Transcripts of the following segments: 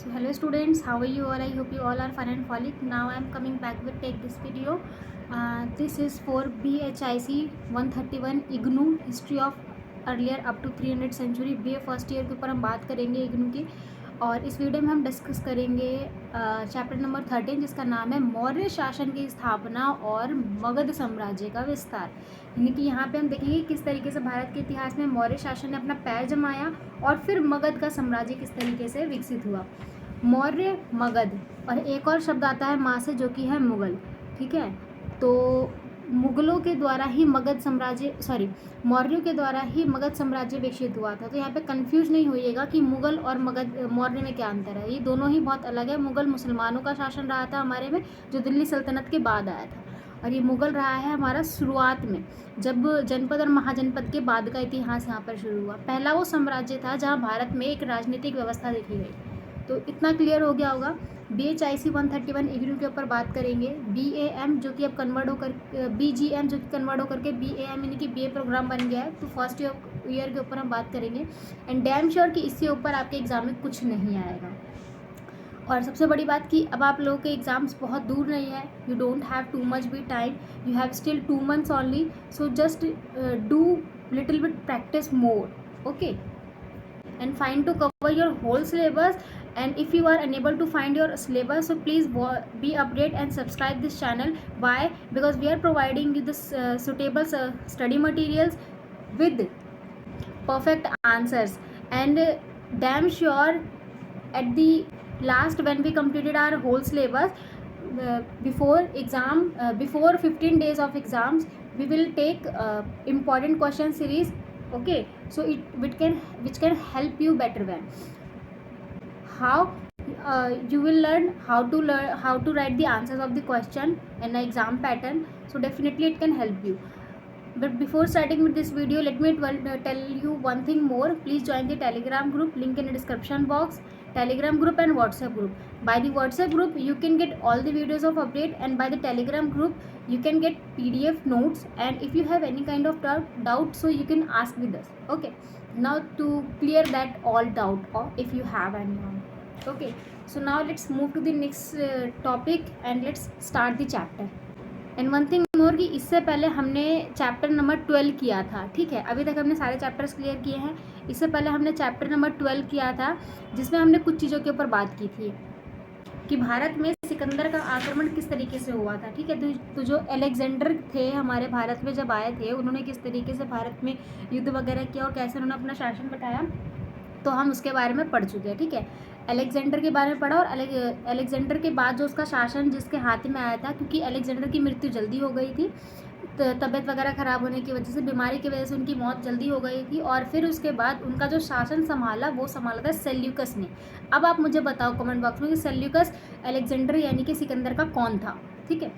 So hello students, how are you all? I hope you all are fine and frolic. Now I am coming back with take this video. This is for BHIC 131 IGNOU history of earlier up to 300 century BA first year के ऊपर हम बात करेंगे IGNOU की। और इस video में हम डिस्कस करेंगे चैप्टर नंबर 13 जिसका नाम है मौर्य शासन की स्थापना और मगध साम्राज्य का विस्तार। यानी कि यहाँ पे हम देखेंगे किस तरीके से भारत के इतिहास में मौर्य शासन ने अपना पैर जमाया और फिर मगध का साम्राज्य किस तरीके से विकसित हुआ। मौर्य, मगध और एक और शब्द आता है माँ से जो कि है मुगल। ठीक है, तो मुगलों के द्वारा ही मगध साम्राज्य मौर्यों के द्वारा ही मगध साम्राज्य विकसित हुआ था। तो यहाँ पे कंफ्यूज नहीं होइएगा कि मुगल और मगध मौर्य में क्या अंतर है। ये दोनों ही बहुत अलग है। मुगल मुसलमानों का शासन रहा था हमारे में, जो दिल्ली सल्तनत के बाद आया था, और ये मुगल रहा है हमारा शुरुआत में, जब जनपद और महाजनपद के बाद का इतिहास यहाँ पर शुरू हुआ। पहला वो साम्राज्य था जहाँ भारत में एक राजनीतिक व्यवस्था देखी गई। तो इतना क्लियर हो गया होगा। BHIC 131 IGNOU के ऊपर बात करेंगे। BAM जो कि अब कन्वर्ट होकर BGM जो कि कन्वर्ट होकर के BAM यानी कि BA प्रोग्राम बन गया है। तो फर्स्ट ईयर के ऊपर हम बात करेंगे एंड डैम श्योर कि इसके ऊपर आपके एग्जाम में कुछ नहीं आएगा। और सबसे बड़ी बात कि अब आप लोगों के एग्ज़ाम्स बहुत दूर नहीं है। You don't have to much be time, you have still 2 months only. So just do little bit practice more, okay, and find to cover your whole syllabus. And if you are unable to find your syllabus, so please be update and subscribe this channel. Why? Because we are providing you this suitable study materials with perfect answers, and damn sure at the last when we completed our whole syllabus, before 15 days of exams, we will take important question series. Okay, so which can help you better when how you will learn how to write the answers of the question in an exam pattern. So definitely it can help you. But before starting with this video, let me tell you one thing more. Please join the Telegram group, link in the description box. Telegram group and WhatsApp group. By the WhatsApp group you can get all the videos of update, and by the Telegram group you can get PDF notes. And if you have any kind of doubt, so you can ask with us. Okay, now to clear that all doubt, or if you have any one. Okay, so now let's move to the next topic and let's start the chapter. And one thing more कि इससे पहले हमने chapter number 12 किया था। ठीक है, अभी तक हमने सारे चैप्टर्स क्लियर किए हैं। इससे पहले हमने चैप्टर नंबर 12 किया था, जिसमें हमने कुछ चीज़ों के ऊपर बात की थी कि भारत में सिकंदर का आक्रमण किस तरीके से हुआ था। ठीक है, तो जो अलेक्जेंडर थे हमारे भारत में जब आए थे, उन्होंने किस तरीके से भारत में युद्ध वगैरह किया और कैसे उन्होंने अपना शासन बताया, तो हम उसके बारे में पढ़ चुके हैं। ठीक है, अलेक्जेंडर के बारे में पढ़ा, और अलेक्जेंडर के बाद जो उसका शासन जिसके हाथ में आया था, क्योंकि अलेक्जेंडर की मृत्यु जल्दी हो गई थी, तबीयत वगैरह ख़राब होने की वजह से, बीमारी की वजह से उनकी मौत जल्दी हो गई थी। और फिर उसके बाद उनका जो शासन संभाला वो संभाला था सेल्यूकस ने। अब आप मुझे बताओ कमेंट बॉक्स में कि सेल्यूकस अलेक्जेंडर यानी कि सिकंदर का कौन था। ठीक है,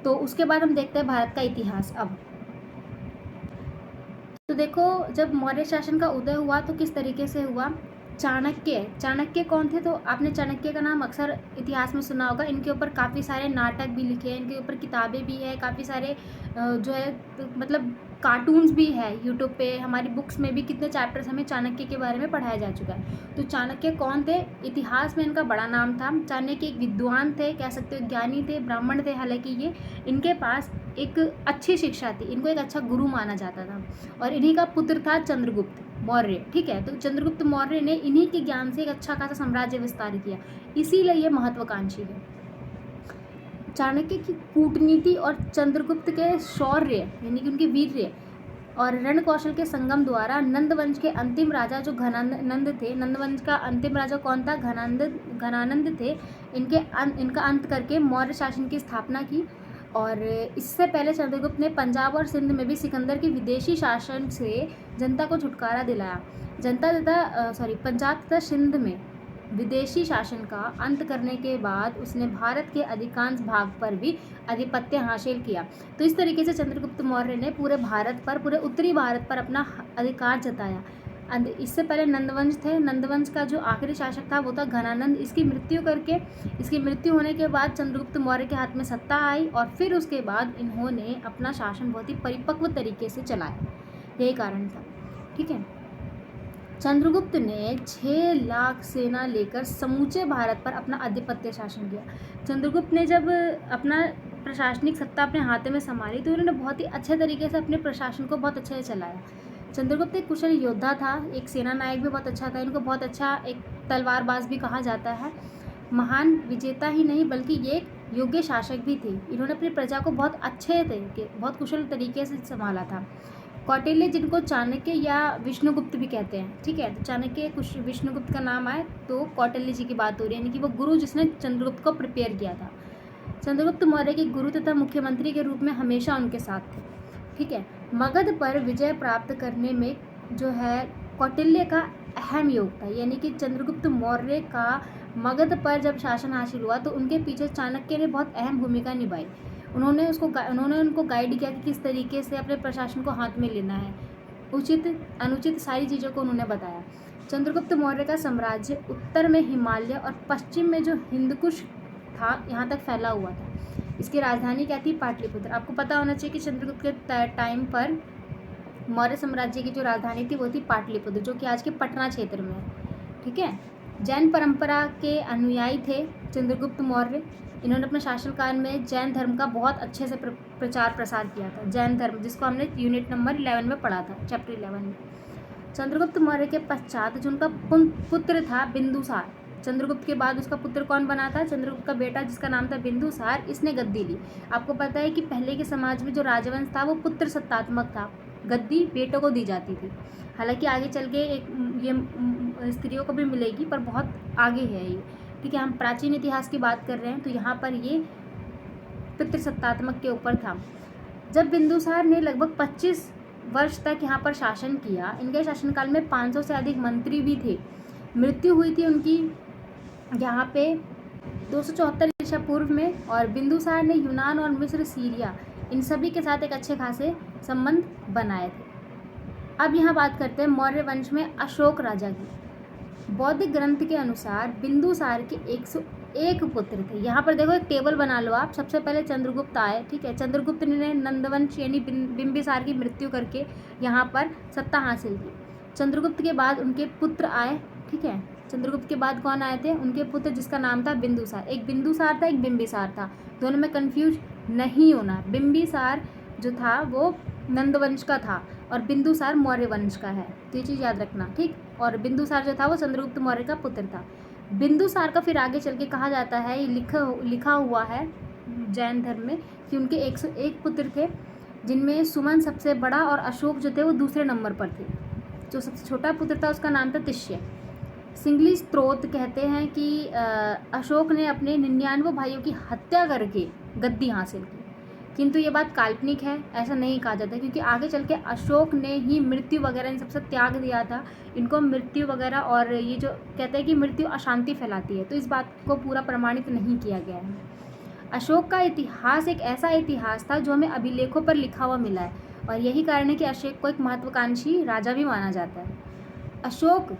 तो उसके बाद हम देखते हैं भारत का इतिहास। अब तो देखो, जब मौर्य शासन का उदय हुआ तो किस तरीके से हुआ। चाणक्य कौन थे? तो आपने चाणक्य का नाम अक्सर इतिहास में सुना होगा। इनके ऊपर काफ़ी सारे नाटक भी लिखे हैं, इनके ऊपर किताबें भी है, काफ़ी सारे जो है मतलब कार्टून्स भी है यूट्यूब पे। हमारी बुक्स में भी कितने चैप्टर्स हमें चाणक्य के बारे में पढ़ाया जा चुका है। तो चाणक्य कौन थे? इतिहास में इनका बड़ा नाम था। चाणक्य एक विद्वान थे, कह सकते हो ज्ञानी थे, ब्राह्मण थे। हालांकि ये इनके पास एक अच्छी शिक्षा थी, इनको एक अच्छा गुरु माना जाता था, और इन्हीं का पुत्र था चंद्रगुप्त मौर्य। ठीक है, तो चंद्रगुप्त मौर्य ने इन्हीं के ज्ञान से एक अच्छा खासा साम्राज्य विस्तार किया, इसीलिए ये महत्वाकांक्षी है। चाणक्य की कूटनीति और चंद्रगुप्त के शौर्य यानी कि उनके वीर्य और रण कौशल के संगम द्वारा नंद वंश के अंतिम राजा जो घनानंद थे, नंद वंश का अंतिम राजा कौन था? घनानंद थे। इनका अंत करके मौर्य शासन की स्थापना की। और इससे पहले चंद्रगुप्त ने पंजाब और सिंध में भी सिकंदर के विदेशी शासन से जनता को छुटकारा दिलाया। पंजाब तथा सिंध में विदेशी शासन का अंत करने के बाद उसने भारत के अधिकांश भाग पर भी आधिपत्य हासिल किया। तो इस तरीके से चंद्रगुप्त मौर्य ने पूरे उत्तरी भारत पर अपना अधिकार जताया। इससे पहले नंदवंश थे। नंदवंश का जो आखिरी शासक था वो था घनानंद। इसकी मृत्यु होने के बाद चंद्रगुप्त मौर्य के हाथ में सत्ता आई, और फिर उसके बाद इन्होंने अपना शासन बहुत ही परिपक्व तरीके से चलाया। यही कारण था। ठीक है, चंद्रगुप्त ने 6 लाख सेना लेकर समूचे भारत पर अपना आधिपत्य शासन किया। चंद्रगुप्त ने जब अपना प्रशासनिक सत्ता अपने हाथ में संभाली तो उन्होंने बहुत ही अच्छे तरीके से अपने प्रशासन को बहुत अच्छे से चलाया। चंद्रगुप्त एक कुशल योद्धा था, एक सेना नायक भी बहुत अच्छा था, इनको बहुत अच्छा एक तलवारबाज भी कहा जाता है। महान विजेता ही नहीं बल्कि ये एक योग्य शासक भी थे। इन्होंने अपनी प्रजा को बहुत अच्छे तरीके, बहुत कुशल तरीके से संभाला था। कौटिल्य, जिनको चाणक्य या विष्णुगुप्त भी कहते हैं, ठीक है, तो चाणक्य कुछ विष्णुगुप्त का नाम आए तो कौटिल्य जी की बात हो रही है, यानी कि वो गुरु जिसने चंद्रगुप्त को प्रिपेयर किया था। चंद्रगुप्त मौर्य के गुरु तथा मुख्यमंत्री के रूप में हमेशा उनके साथ थे, ठीक है। मगध पर विजय प्राप्त करने में जो है कौटिल्य का अहम योग था, यानी कि चंद्रगुप्त मौर्य का मगध पर जब शासन हासिल हुआ तो उनके पीछे चाणक्य ने बहुत अहम भूमिका निभाई। उन्होंने उनको गाइड किया कि किस तरीके से अपने प्रशासन को हाथ में लेना है, उचित अनुचित सारी चीज़ों को उन्होंने बताया। चंद्रगुप्त मौर्य का साम्राज्य उत्तर में हिमालय और पश्चिम में जो हिंदकुश था यहाँ तक फैला हुआ था। इसकी राजधानी क्या थी? पाटलिपुत्र। आपको पता होना चाहिए कि चंद्रगुप्त के टाइम पर मौर्य साम्राज्य की जो राजधानी थी वो थी पाटलिपुत्र, जो कि आज के पटना क्षेत्र में है, ठीक है। जैन परंपरा के अनुयायी थे चंद्रगुप्त मौर्य। इन्होंने अपने शासनकाल में जैन धर्म का बहुत अच्छे से प्रचार प्रसार किया था। जैन धर्म, जिसको हमने यूनिट नंबर 11 में पढ़ा था, चैप्टर 11 में। चंद्रगुप्त मौर्य के पश्चात जो उनका पुत्र था बिंदुसार, चंद्रगुप्त के बाद उसका पुत्र कौन बना था? चंद्रगुप्त का बेटा जिसका नाम था बिंदुसार, इसने गद्दी ली। आपको पता है कि पहले के समाज में जो राजवंश था वो पुत्र सत्तात्मक था, गद्दी बेटों को दी जाती थी। हालांकि आगे चल के एक ये स्त्रियों को भी मिलेगी, पर बहुत आगे है ये, ठीक है। हम प्राचीन इतिहास की बात कर रहे हैं तो यहाँ पर ये पितृसत्तात्मक के ऊपर था। जब बिंदुसार ने लगभग 25 वर्ष तक यहाँ पर शासन किया, इनके शासनकाल में 500 से अधिक मंत्री भी थे। मृत्यु हुई थी उनकी यहाँ पे 274 ईसा पूर्व में, और बिंदुसार ने यूनान और मिस्र, सीरिया, इन सभी के साथ एक अच्छे खासे संबंध बनाए थे। अब यहाँ बात करते हैं मौर्य वंश में अशोक राजा की। बौद्धिक ग्रंथ के अनुसार बिंदुसार के 101 पुत्र थे। यहाँ पर देखो एक टेबल बना लो आप। सबसे पहले चंद्रगुप्त आए, ठीक है। चंद्रगुप्त ने नंदवंश यानी बिंबिसार की मृत्यु करके यहाँ पर सत्ता हासिल की। चंद्रगुप्त के बाद उनके पुत्र आए, ठीक है। चंद्रगुप्त के बाद कौन आए थे? उनके पुत्र, जिसका नाम था बिंदुसार। एक बिंदुसार था, एक बिंबिसार था, दोनों में कंफ्यूज नहीं होना। बिंबिसार जो था वो नंदवंश का था और बिंदुसार मौर्य वंश का है, तो ये चीज़ याद रखना, ठीक। और बिंदुसार जो था वो चंद्रगुप्त मौर्य का पुत्र था। बिंदुसार का फिर आगे चल के कहा जाता है, लिखा हुआ है जैन धर्म में कि उनके 101 पुत्र थे, जिनमें सुमन सबसे बड़ा और अशोक जो थे वो दूसरे नंबर पर थे। जो सबसे छोटा पुत्र था उसका नाम था तिष्य। सिंगली स्त्रोत कहते हैं कि अशोक ने अपने 99 भाइयों की हत्या करके गद्दी हासिल की, किंतु ये बात काल्पनिक है, ऐसा नहीं कहा जाता, क्योंकि आगे चल के अशोक ने ही मृत्यु वगैरह इन सबसे त्याग दिया था। इनको मृत्यु वगैरह, और ये जो कहते हैं कि मृत्यु अशांति फैलाती है, तो इस बात को पूरा प्रमाणित नहीं किया गया है। अशोक का इतिहास एक ऐसा इतिहास था जो हमें अभिलेखों पर लिखा हुआ मिला है, और यही कारण है कि अशोक को एक महत्वाकांक्षी राजा भी माना जाता है। अशोक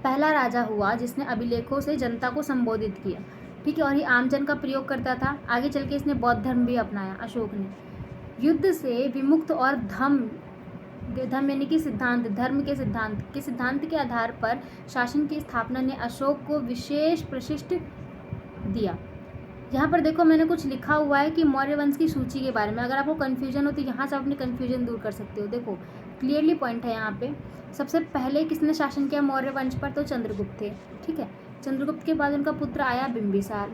पहला राजा हुआ जिसने अभिलेखों से जनता को संबोधित किया, ठीक है, और ये आमजन का प्रयोग करता था। आगे चल के इसने बौद्ध धर्म भी अपनाया अशोक ने। युद्ध से विमुक्त और धर्म यानी कि सिद्धांत, धर्म के सिद्धांत के आधार पर शासन की स्थापना ने अशोक को विशेष प्रशिष्ट दिया। यहाँ पर देखो मैंने कुछ लिखा हुआ है कि मौर्य वंश की सूची के बारे में। अगर आपको कन्फ्यूजन हो तो यहाँ से अपनी कन्फ्यूजन दूर कर सकते हो। देखो क्लियरली पॉइंट है यहाँ पे। सबसे पहले किसने शासन किया मौर्य वंश पर? तो चंद्रगुप्त थे, ठीक है। चंद्रगुप्त के बाद उनका पुत्र आया बिंदुसार।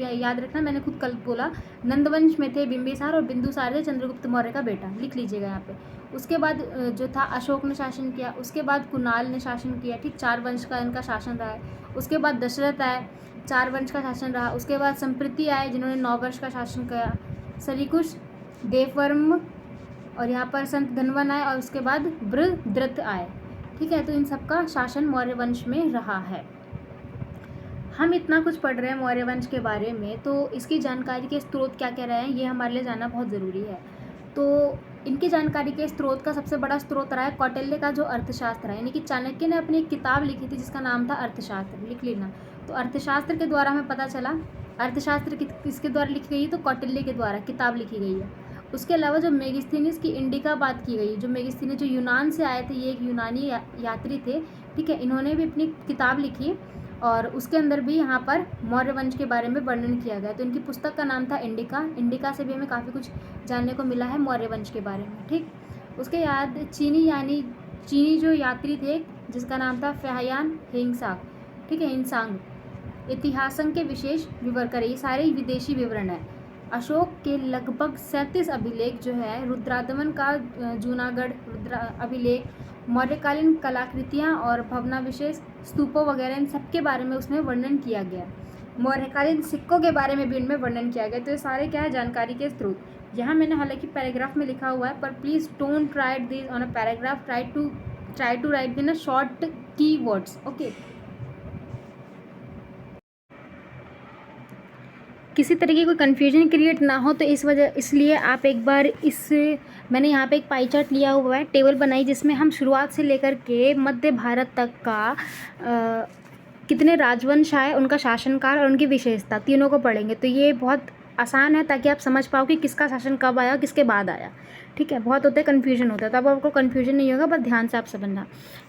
याद रखना, मैंने खुद कल बोला, नंदवंश में थे बिंबिसार और बिंदुसार थे चंद्रगुप्त मौर्य का बेटा, लिख लीजिएगा यहाँ पे। उसके बाद जो था अशोक ने शासन किया, उसके बाद कुणाल ने शासन किया, ठीक, 4 वंश का इनका शासन रहा है। उसके बाद दशरथ आए, 4 वंश का शासन रहा। उसके बाद संप्रति आए जिन्होंने 9 वर्ष का शासन किया, सलीकुश, देववर्म, और यहाँ पर संत धनवन आए, और उसके बाद बृहद्रथ आए, ठीक है। तो इन सबका शासन मौर्य वंश में रहा है। हम इतना कुछ पढ़ रहे हैं मौर्य वंश के बारे में, तो इसकी जानकारी के स्रोत क्या कह रहे हैं ये हमारे लिए जानना बहुत ज़रूरी है। तो इनकी जानकारी के स्रोत का सबसे बड़ा स्रोत रहा है कौटिल्य का जो अर्थशास्त्र है, यानी कि चाणक्य ने अपनी एक किताब लिखी थी जिसका नाम था अर्थशास्त्र, लिख लेना। तो अर्थशास्त्र के द्वारा हमें पता चला, अर्थशास्त्र किसके द्वारा लिखी गई है? तो कौटिल्य के द्वारा किताब लिखी गई है। उसके अलावा जो मेगिस्थिनिस की इंडिका बात की गई, जो मेगिस्थिनिस जो यूनान से आए थे, ये एक यूनानी यात्री थे, ठीक है। इन्होंने भी अपनी किताब लिखी और उसके अंदर भी यहाँ पर मौर्य वंश के बारे में वर्णन किया गया। तो इनकी पुस्तक का नाम था इंडिका। इंडिका से भी हमें काफ़ी कुछ जानने को मिला है मौर्य वंश के बारे में, ठीक। उसके बाद चीनी जो यात्री थे जिसका नाम था फहयान हिंगसाक, ठीक है, हिंसांग। इतिहासंग के विशेष विवरण करें, ये सारे विदेशी विवरण है। अशोक के लगभग 37 अभिलेख जो है, रुद्रादमन का जूनागढ़ अभिलेख, मौर्यकालीन कलाकृतियाँ और भवनाविशेष स्तूपों वगैरह, इन सब के बारे में उसमें वर्णन किया गया। मौर्यकालीन सिक्कों के बारे में भी इनमें वर्णन किया गया। तो ये सारे क्या है, जानकारी के स्रोत। यहाँ मैंने हालांकि पैराग्राफ में लिखा हुआ है, पर please don't write this on a paragraph, try to write in a short key words, okay. किसी तरह की कोई कन्फ्यूजन क्रिएट ना हो तो इसलिए आप एक बार मैंने यहाँ पे एक पाई चार्ट लिया हुआ है, टेबल बनाई, जिसमें हम शुरुआत से लेकर के मध्य भारत तक का कितने राजवंश आए, उनका शासनकाल और उनकी विशेषता, तीनों को पढ़ेंगे। तो ये बहुत आसान है ताकि आप समझ पाओ कि किसका शासन कब आया, किसके बाद आया, ठीक है। बहुत होते कन्फ्यूजन होता है, तो अब आपको कन्फ्यूजन नहीं होगा, बस ध्यान से आप समझना।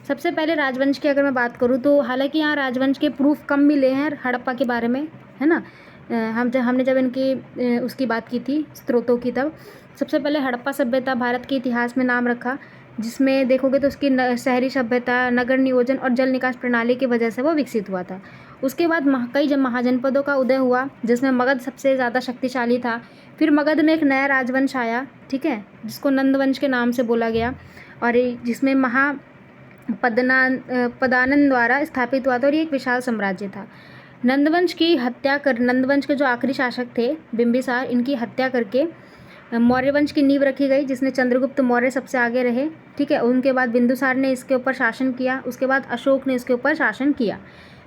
सबसे पहले राजवंश की अगर मैं बात करूँ तो हालांकि यहाँ राजवंश के प्रूफ कम मिले हैं हड़प्पा के बारे में, है ना। हमने जब इनकी उसकी बात की थी स्रोतों की, तब सबसे पहले हड़प्पा सभ्यता भारत के इतिहास में नाम रखा, जिसमें देखोगे तो उसकी शहरी सभ्यता, नगर नियोजन और जल निकास प्रणाली की वजह से वो विकसित हुआ था। उसके बाद कई महाजनपदों का उदय हुआ, जिसमें मगध सबसे ज़्यादा शक्तिशाली था। फिर मगध में एक नया राजवंश आया, ठीक है, जिसको नंदवंश के नाम से बोला गया, और जिसमें पदानंद द्वारा स्थापित हुआ था, और ये एक विशाल साम्राज्य था। नंदवंश के जो आखिरी शासक थे बिंबिसार, इनकी हत्या करके मौर्य वंश की नींव रखी गई, जिसने चंद्रगुप्त मौर्य सबसे आगे रहे, ठीक है। उनके बाद बिंदुसार ने इसके ऊपर शासन किया, उसके बाद अशोक ने इसके ऊपर शासन किया।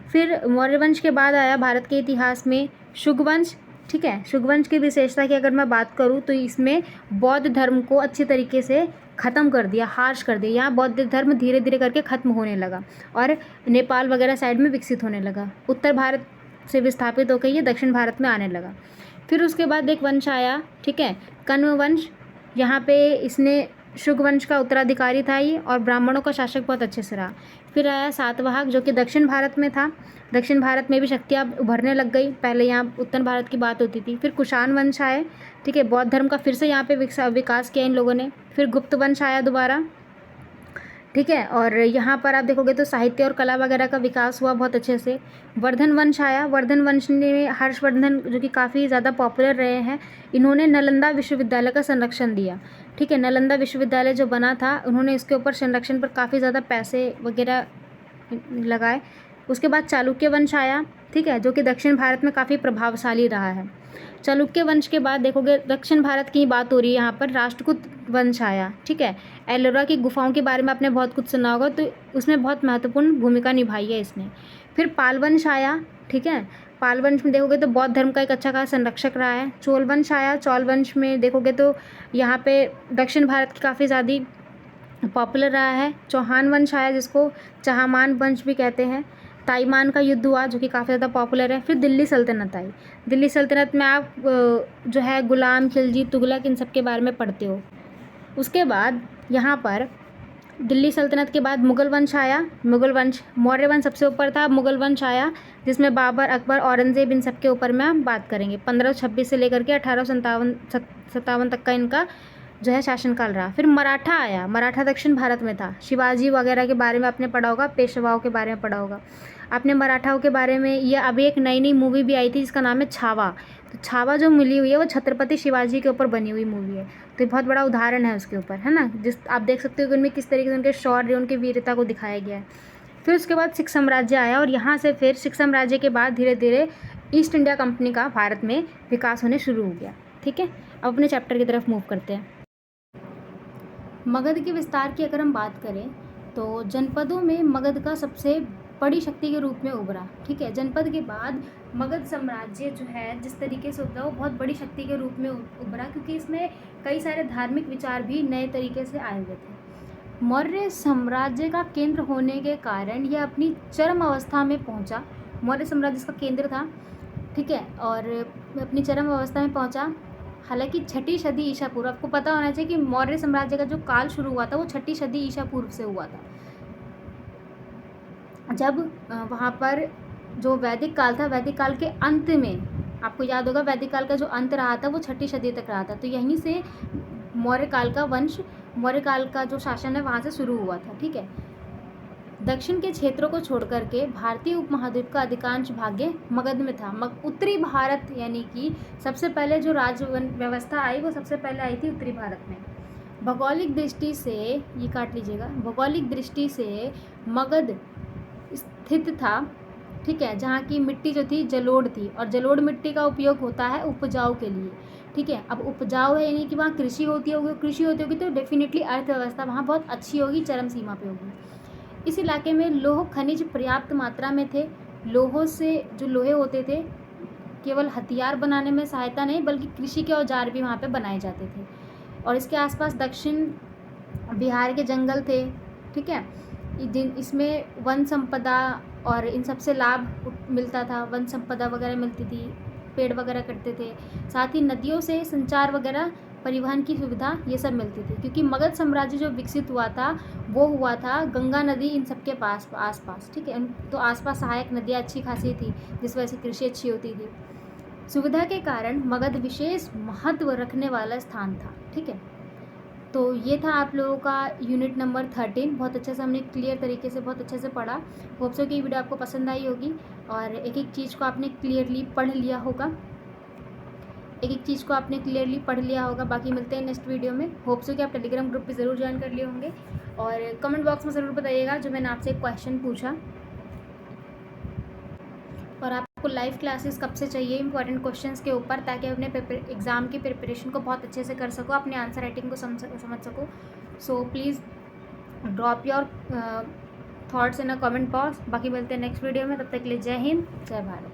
फिर मौर्य वंश के बाद आया भारत के इतिहास में शुगवंश, ठीक है। शुगवंश की विशेषता की अगर मैं बात करूँ तो इसमें बौद्ध धर्म को अच्छी तरीके से ख़त्म कर दिया, हार्श कर दिया। यहाँ बौद्ध धर्म धीरे धीरे करके ख़त्म होने लगा और नेपाल वगैरह साइड में विकसित होने लगा। उत्तर भारत से विस्थापित होकर ये दक्षिण भारत में आने लगा। फिर उसके बाद एक वंश आया, ठीक है, कण्व वंश। यहाँ पे इसने शुग वंश का उत्तराधिकारी था ये, और ब्राह्मणों का शासक बहुत अच्छे से रहा। फिर आया सातवाहन, जो कि दक्षिण भारत में था। दक्षिण भारत में भी शक्तियाँ उभरने लग गई, पहले यहाँ उत्तर भारत की बात होती थी। फिर कुषाण वंश आए, ठीक है, बौद्ध धर्म का फिर से यहाँ पे विकास किया इन लोगों ने। फिर गुप्त वंश आया दोबारा, ठीक है, और यहाँ पर आप देखोगे तो साहित्य और कला वगैरह का विकास हुआ बहुत अच्छे से। वर्धन वंश आया। वर्धन वंश ने हर्षवर्धन, जो कि काफ़ी ज़्यादा पॉपुलर रहे हैं, इन्होंने नालंदा विश्वविद्यालय का संरक्षण दिया, ठीक है। नालंदा विश्वविद्यालय जो बना था, उन्होंने इसके ऊपर संरक्षण पर काफ़ी ज़्यादा पैसे वगैरह लगाए। उसके बाद चालुक्य वंश आया, ठीक है, जो कि दक्षिण भारत में काफ़ी प्रभावशाली रहा है। चालुक्य वंश के बाद देखोगे दक्षिण भारत की बात हो रही है यहाँ पर, राष्ट्रकूट वंश आया, ठीक है। एलोरा की गुफाओं के बारे में आपने बहुत कुछ सुना होगा, तो उसमें बहुत महत्वपूर्ण भूमिका निभाई है इसने। फिर पाल वंश आया, ठीक है। पाल वंश में देखोगे तो बौद्ध धर्म का एक अच्छा खासा संरक्षक रहा है। चोल वंश आया। चोल वंश में देखोगे तो यहाँ पे दक्षिण भारत की काफ़ी ज़्यादा पॉपुलर रहा है। चौहान वंश आया, जिसको चहामान वंश भी कहते हैं। ताइमान का युद्ध हुआ, जो कि काफ़ी ज़्यादा पॉपुलर है। फिर दिल्ली सल्तनत आई। दिल्ली सल्तनत में आप जो है गुलाम खिलजी, तुगलक, इन सब के बारे में पढ़ते हो। उसके बाद यहाँ पर दिल्ली सल्तनत के बाद मुग़ल वंश आया। मुग़ल वंश, मौर्य वंश सबसे ऊपर था, मुग़ल वंश आया, जिसमें बाबर, अकबर, औरंगज़ेब, इन सब के ऊपर में हम बात करेंगे। 1526 से लेकर के 1857 तक का इनका जो है शासनकाल रहा। फिर मराठा आया। मराठा दक्षिण भारत में था। शिवाजी वगैरह के बारे में आपने पढ़ा होगा, पेशवाओं के बारे में पढ़ा होगा आपने मराठाओं के बारे में। ये अभी एक नई मूवी भी आई थी जिसका नाम है छावा। तो छावा जो मिली हुई है वो छत्रपति शिवाजी के ऊपर बनी हुई मूवी है, तो ये बहुत बड़ा उदाहरण है उसके ऊपर, है ना। आप देख सकते हो कि उनमें किस तरीके से उनके शौर्य, उनकी वीरता को दिखाया गया है। फिर उसके बाद सिख साम्राज्य आया, और यहाँ से फिर सिख साम्राज्य के बाद धीरे धीरे ईस्ट इंडिया कंपनी का भारत में विकास होने शुरू हो गया, ठीक है। अब अपने चैप्टर की तरफ मूव करते हैं। मगध के विस्तार की अगर हम बात करें तो जनपदों में मगध का सबसे बड़ी शक्ति के रूप में उभरा, ठीक है। जनपद के बाद मगध साम्राज्य जो है जिस तरीके से उभरा वो बहुत बड़ी शक्ति के रूप में उभरा, क्योंकि इसमें कई सारे धार्मिक विचार भी नए तरीके से आए हुए थे। मौर्य साम्राज्य का केंद्र होने के कारण यह अपनी चरम अवस्था में पहुंचा। मौर्य साम्राज्य इसका केंद्र था, ठीक है, और अपनी चरम अवस्था में पहुंचा। हालांकि 6ठी सदी ईसा पूर्व, आपको पता होना चाहिए कि मौर्य साम्राज्य का जो काल शुरू हुआ था वो 6ठी सदी ईसा पूर्व से हुआ था, जब वहाँ पर जो वैदिक काल था, वैदिक काल के अंत में, आपको याद होगा वैदिक काल का जो अंत रहा था वो 6ठी सदी तक रहा था, तो यहीं से मौर्य काल का वंश, मौर्य काल का जो शासन है वहाँ से शुरू हुआ था। ठीक है, दक्षिण के क्षेत्रों को छोड़कर के भारतीय उपमहाद्वीप का अधिकांश भाग्य मगध में था। उत्तरी भारत, यानी कि सबसे पहले जो राज्य व्यवस्था आई वो सबसे पहले आई थी उत्तरी भारत में। भौगोलिक दृष्टि से, ये काट लीजिएगा, भौगोलिक दृष्टि से मगध स्थित था, ठीक है, जहाँ की मिट्टी जो थी जलोढ़ थी, और जलोढ़ मिट्टी का उपयोग होता है उपजाऊ के लिए। ठीक है, अब उपजाऊ है यानी कि वहाँ कृषि होती होगी तो डेफिनेटली अर्थव्यवस्था वहाँ बहुत अच्छी होगी, चरम सीमा पे होगी। इस इलाके में लौह खनिज पर्याप्त मात्रा में थे। लोहों से, जो लोहे होते थे, केवल हथियार बनाने में सहायता नहीं बल्कि कृषि के औजार भी वहाँ पे बनाए जाते थे। और इसके आसपास दक्षिण बिहार के जंगल थे। ठीक है, इसमें वन संपदा और इन सबसे लाभ मिलता था, वन संपदा वगैरह मिलती थी, पेड़ वगैरह कटते थे, साथ ही नदियों से संचार वगैरह, परिवहन की सुविधा, ये सब मिलती थी, क्योंकि मगध साम्राज्य जो विकसित हुआ था वो हुआ था गंगा नदी इन सब के आसपास। ठीक है, तो आसपास सहायक नदियाँ अच्छी खासी थी, जिस वजह से कृषि अच्छी होती थी। सुविधा के कारण मगध विशेष महत्व रखने वाला स्थान था। ठीक है, तो ये था आप लोगों का यूनिट नंबर 13। बहुत अच्छे से हमने क्लियर तरीके से बहुत अच्छे से पढ़ा। होप सो कि वीडियो आपको पसंद आई होगी और एक एक चीज़ को आपने क्लियरली पढ़ लिया होगा, बाकी मिलते हैं नेक्स्ट वीडियो में। होप सो कि आप टेलीग्राम ग्रुप पे ज़रूर ज्वाइन कर लिए होंगे, और कमेंट बॉक्स में ज़रूर बताइएगा जो मैंने आपसे एक क्वेश्चन पूछा, और आपको लाइव क्लासेस कब से चाहिए इंपॉर्टेंट क्वेश्चंस के ऊपर, ताकि अपने एग्ज़ाम की प्रिपरेशन को बहुत अच्छे से कर सको, अपने आंसर राइटिंग को समझ सको। So please drop your thoughts in a comment box. बाकी मिलते हैं नेक्स्ट वीडियो में, तब तक के लिए जय हिंद, जय भारत।